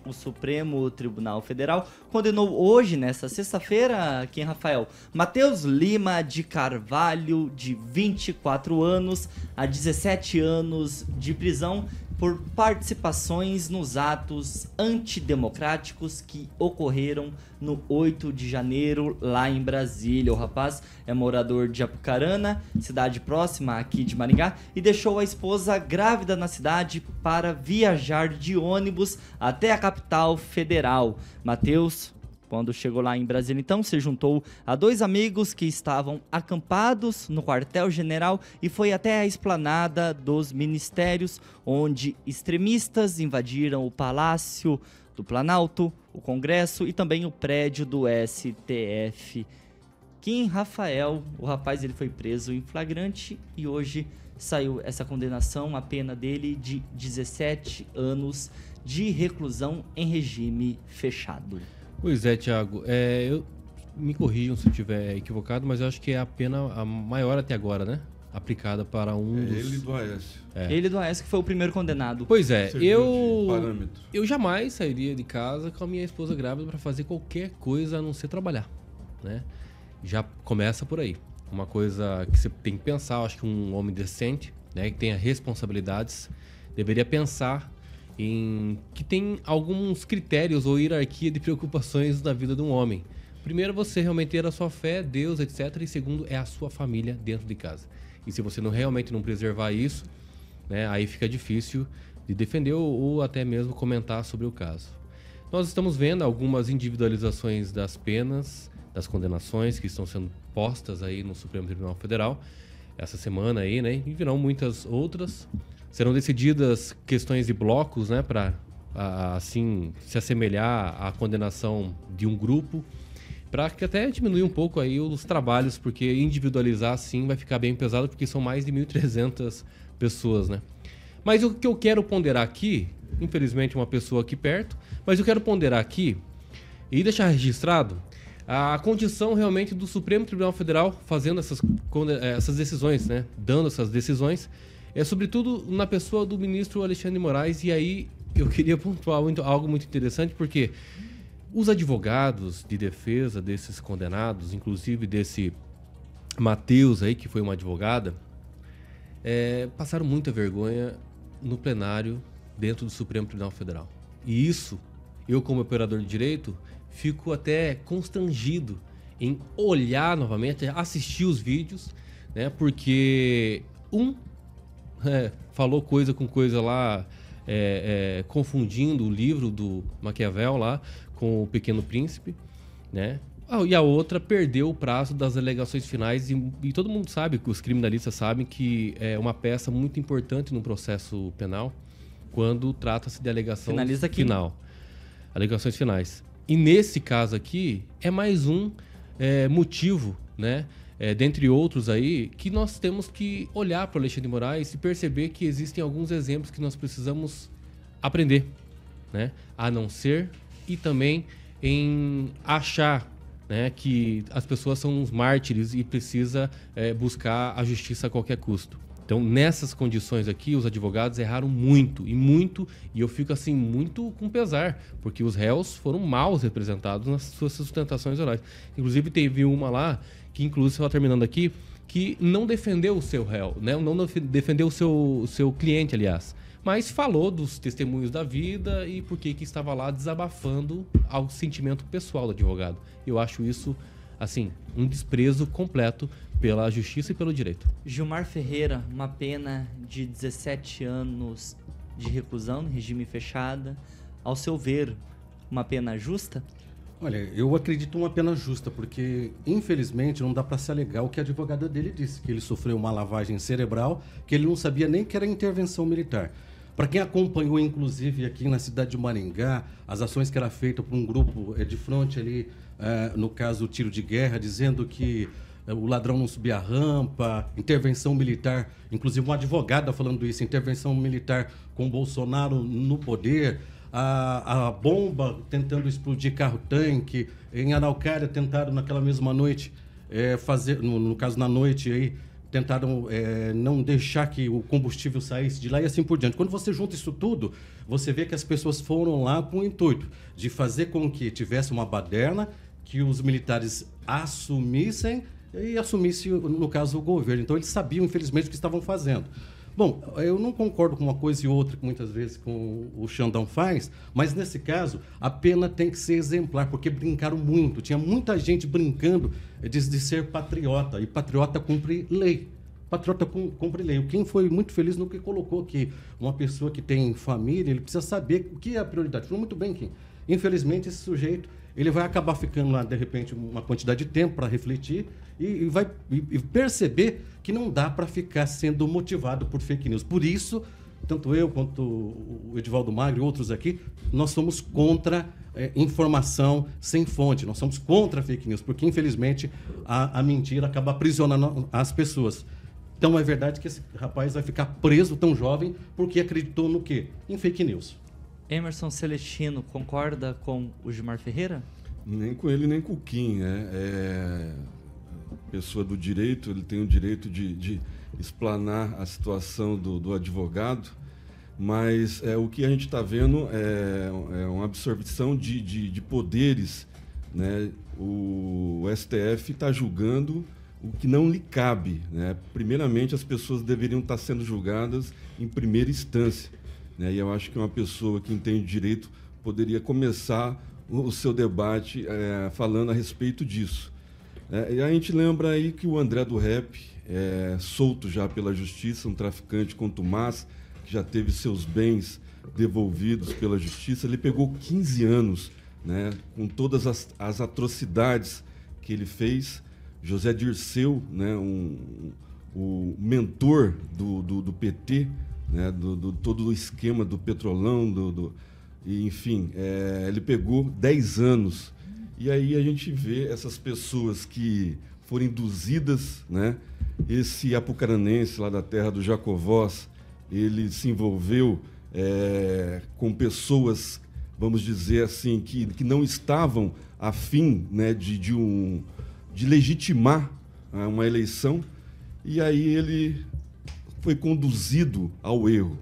O Supremo Tribunal Federal condenou hoje, nessa sexta-feira, aqui em Rafael, Matheus Lima de Carvalho, de 24 anos, a 17 anos de prisão por participações nos atos antidemocráticos que ocorreram no 8 de janeiro lá em Brasília. O rapaz é morador de Apucarana, cidade próxima aqui de Maringá, e deixou a esposa grávida na cidade para viajar de ônibus até a capital federal. Matheus, quando chegou lá em Brasília, então, se juntou a dois amigos que estavam acampados no quartel-general e foi até a esplanada dos ministérios, onde extremistas invadiram o Palácio do Planalto, o Congresso e também o prédio do STF. Aqui em Rafael, o rapaz ele foi preso em flagrante e hoje saiu essa condenação, a pena dele de 17 anos de reclusão em regime fechado. Pois é, Thiago, me corrijam se eu estiver equivocado, mas eu acho que é a pena a maior até agora, né? Aplicada para Ele do Aécio. Ele do Aécio, que foi o primeiro condenado. Pois é, eu jamais sairia de casa com a minha esposa grávida para fazer qualquer coisa a não ser trabalhar, né? Já começa por aí. Uma coisa que você tem que pensar, acho que um homem decente, né, que tenha responsabilidades, deveria pensar em que tem alguns critérios ou hierarquia de preocupações na vida de um homem. Primeiro, você realmente ter a sua fé, Deus, etc. E segundo, é a sua família dentro de casa. E se você realmente não preservar isso, né, aí fica difícil de defender ou até mesmo comentar sobre o caso. Nós estamos vendo algumas individualizações das penas, das condenações que estão sendo postas aí no Supremo Tribunal Federal essa semana aí, né? E virão muitas outras. Serão decididas questões de blocos, né, para assim se assemelhar à condenação de um grupo, para que até diminuir um pouco aí os trabalhos, porque individualizar assim vai ficar bem pesado, porque são mais de 1.300 pessoas, né? Mas o que eu quero ponderar aqui, infelizmente uma pessoa aqui perto, mas eu quero ponderar aqui e deixar registrado a condição realmente do Supremo Tribunal Federal fazendo essas decisões, né, dando essas decisões, sobretudo na pessoa do ministro Alexandre de Moraes. E aí eu queria pontuar algo muito interessante, porque os advogados de defesa desses condenados, inclusive desse Matheus aí, que foi uma advogada, passaram muita vergonha no plenário dentro do Supremo Tribunal Federal. E isso, eu como operador de direito, fico até constrangido em olhar novamente, assistir os vídeos, né, porque falou coisa com coisa lá, confundindo o livro do Maquiavel lá com o Pequeno Príncipe, né? E a outra perdeu o prazo das alegações finais e todo mundo sabe, que os criminalistas sabem que é uma peça muito importante no processo penal quando trata-se de alegação final. Alegações finais. E nesse caso aqui é mais um motivo, né? Dentre outros aí, que nós temos que olhar para o Alexandre de Moraes e perceber que existem alguns exemplos que nós precisamos aprender, né? A não ser e também em achar, né, que as pessoas são uns mártires e precisa buscar a justiça a qualquer custo. Então, nessas condições aqui, os advogados erraram muito, e eu fico assim, muito com pesar, porque os réus foram mal representados nas suas sustentações orais. Inclusive, teve uma lá, que inclusive, só terminando aqui, que não defendeu o seu réu, né? Não defendeu o seu cliente, aliás, mas falou dos testemunhos da vida e por que estava lá desabafando ao sentimento pessoal do advogado. Eu acho isso, assim, um desprezo completo pela justiça e pelo direito. Gilmar Ferreira, uma pena de 17 anos de reclusão, regime fechado. Ao seu ver, uma pena justa? Olha, eu acredito uma pena justa, porque, infelizmente, não dá para se alegar o que a advogada dele disse, que ele sofreu uma lavagem cerebral, que ele não sabia nem que era intervenção militar. Para quem acompanhou, inclusive, aqui na cidade de Maringá, as ações que era feita por um grupo de fronte ali, no caso, o tiro de guerra, dizendo que o ladrão não subia a rampa, intervenção militar, inclusive uma advogada falando isso, intervenção militar com Bolsonaro no poder, a bomba tentando explodir carro-tanque, em Araucária tentaram naquela mesma noite, no caso na noite aí, tentaram não deixar que o combustível saísse de lá e assim por diante. Quando você junta isso tudo, você vê que as pessoas foram lá com o intuito de fazer com que tivesse uma baderna, que os militares assumissem e assumisse, no caso, o governo. Então, eles sabiam, infelizmente, o que estavam fazendo. Bom, eu não concordo com uma coisa e outra, que muitas vezes com o Xandão faz, mas nesse caso, a pena tem que ser exemplar, porque brincaram muito. Tinha muita gente brincando de ser patriota, e patriota cumpre lei. Patriota cumpre lei. Quem foi muito feliz no que colocou aqui, uma pessoa que tem família, ele precisa saber o que é a prioridade. Falou muito bem, Kim. Infelizmente, esse sujeito ele vai acabar ficando lá, de repente, uma quantidade de tempo para refletir e vai perceber que não dá para ficar sendo motivado por fake news. Por isso, tanto eu quanto o Edivaldo Magro e outros aqui, nós somos contra informação sem fonte, nós somos contra fake news, porque, infelizmente, a mentira acaba aprisionando as pessoas. Então, é verdade que esse rapaz vai ficar preso tão jovem porque acreditou no quê? Em fake news. Emerson Celestino concorda com o Gilmar Ferreira? Nem com ele, nem com o Kim. Pessoa do direito, ele tem o direito de explanar a situação do advogado, mas o que a gente está vendo é uma absorção de poderes, né? O STF está julgando o que não lhe cabe, né? Primeiramente, as pessoas deveriam estar sendo julgadas em primeira instância, né? E eu acho que uma pessoa que entende direito poderia começar o seu debate falando a respeito disso. E a gente lembra aí que o André do Rap, solto já pela justiça, um traficante contumaz, que já teve seus bens devolvidos pela justiça, ele pegou 15 anos, né, com todas as atrocidades que ele fez. José Dirceu, né, o mentor do PT, né, todo o esquema do Petrolão, enfim, ele pegou 10 anos. E aí a gente vê essas pessoas que foram induzidas, né? Esse apucaranense lá da terra do Jacovós, ele se envolveu com pessoas, vamos dizer assim, que não estavam a fim, né, de legitimar uma eleição, e aí ele foi conduzido ao erro.